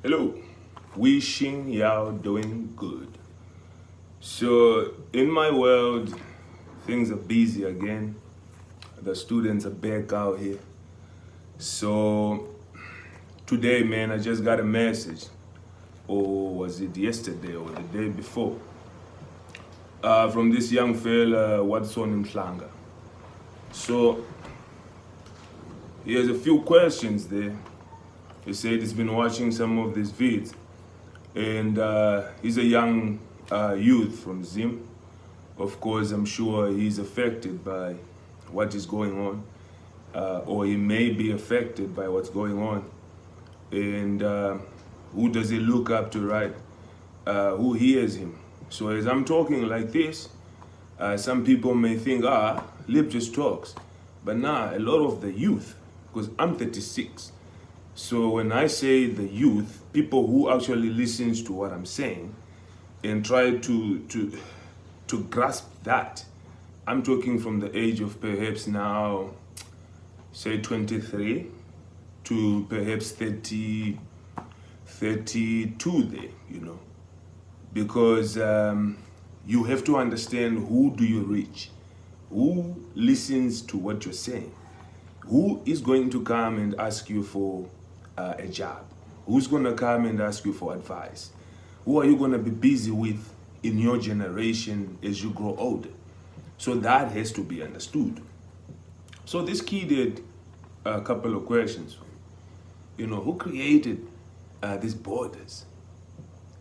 Hello, wishing y'all doing good. So, in my world, things are busy again. The students are back out here. So, today, man, I just got a message, or was it yesterday or the day before, from this young fella, Watson Mhlanga. So, he has a few questions there. He said he's been watching some of these vids, and he's a young youth from Zim. Of course, I'm sure he's affected by what is going on, or he may be affected by what's going on. And who does he look up to, right? Who hears him? So as I'm talking like this, some people may think, Lip just talks. But nah, a lot of the youth, because I'm 36. So when I say the youth, people who actually listens to what I'm saying and try to grasp that, I'm talking from the age of perhaps now, say 23 to perhaps 30, 32 there, because you have to understand, who do you reach? Who listens to what you're saying? Who is going to come and ask you for a job? Who's going to come and ask you for advice? Who are you going to be busy with in your generation as you grow older? So that has to be understood. So this kid did a couple of questions. Who created these borders?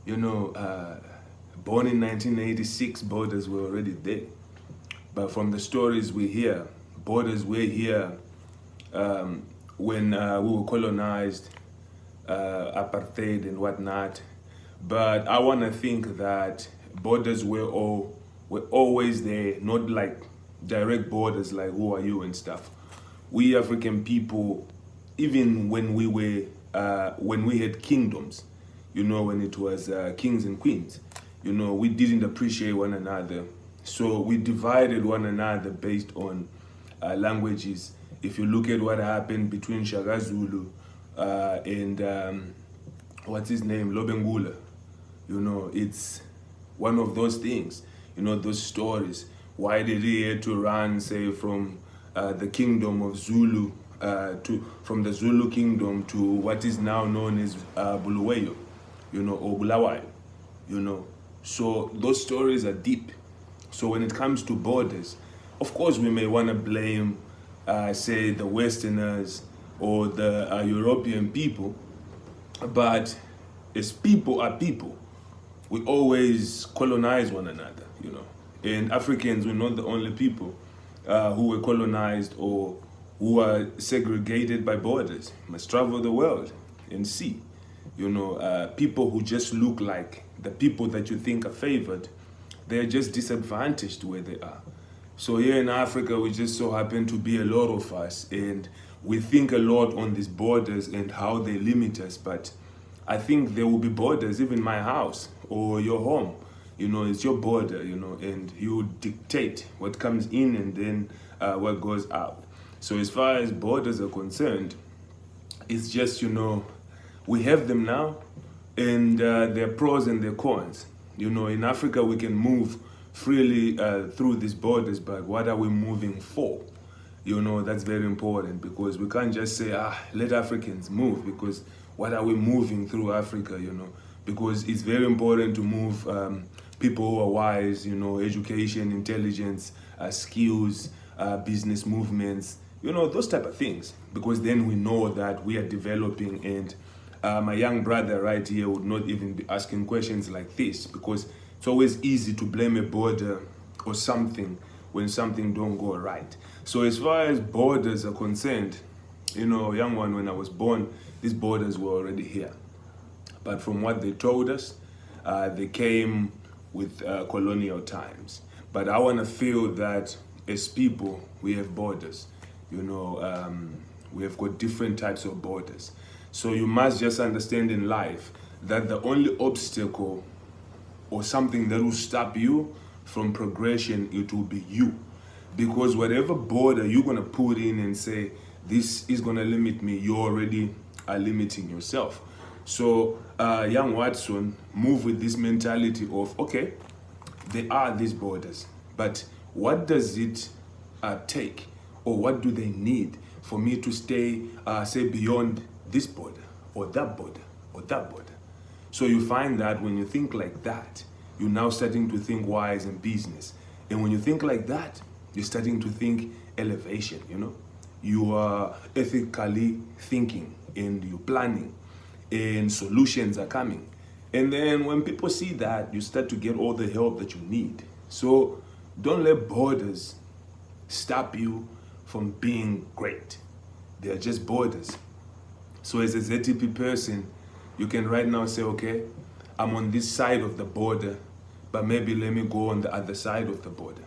Born in 1986, borders were already there. But from the stories we hear, borders were here when we were colonized, apartheid and whatnot. But I want to think that borders were always there, not like direct borders like who are you and stuff. We African people, even when we had kingdoms, when it was kings and queens, we didn't appreciate one another. So we divided one another based on languages. If you look at what happened between Shaka Zulu and what's his name, Lobengula, it's one of those things, those stories. Why did he have to run, say, from the kingdom of Zulu, from the Zulu kingdom to what is now known as Bulawayo, or Bulawayo, So those stories are deep. So when it comes to borders, of course we may want to blame, say, the Westerners or the European people, but as people are people, we always colonize one another, And Africans were not the only people who were colonized or who are segregated by borders. You must travel the world and see, people who just look like the people that you think are favored, they're just disadvantaged where they are. So here in Africa, we just so happen to be a lot of us, and we think a lot on these borders and how they limit us. But I think there will be borders, even my house or your home. It's your border, and you dictate what comes in and then what goes out. So as far as borders are concerned, it's just, we have them now, and there are pros and there are cons. In Africa, we can move freely through these borders, but what are we moving for? That's very important, because we can't just say, let Africans move, because what are we moving through Africa, Because it's very important to move people who are wise, education, intelligence, skills, business movements, those type of things, because then we know that we are developing. And my young brother right here would not even be asking questions like this, because it's always easy to blame a border or something when something don't go right. So as far as borders are concerned, young one, when I was born, these borders were already here. But from what they told us, they came with colonial times. But I want to feel that as people, we have borders. We have got different types of borders. So you must just understand in life that the only obstacle or something that will stop you from progression, it will be you. Because whatever border you're going to put in and say, this is going to limit me, you already are limiting yourself. So young Watson moved with this mentality of, okay, there are these borders, but what does it take, or what do they need for me to stay, say, beyond this border, or that border, or that border? So you find that when you think like that, you're now starting to think wise and business. And when you think like that, you're starting to think elevation, you know? You are ethically thinking, and you're planning, and solutions are coming. And then when people see that, you start to get all the help that you need. So don't let borders stop you from being great. They are just borders. So as a ZTP person, you can right now say, okay, I'm on this side of the border, but maybe let me go on the other side of the border.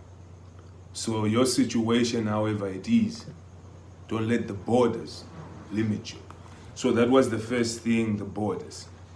So your situation, however it is, don't let the borders limit you. So that was the first thing, the borders.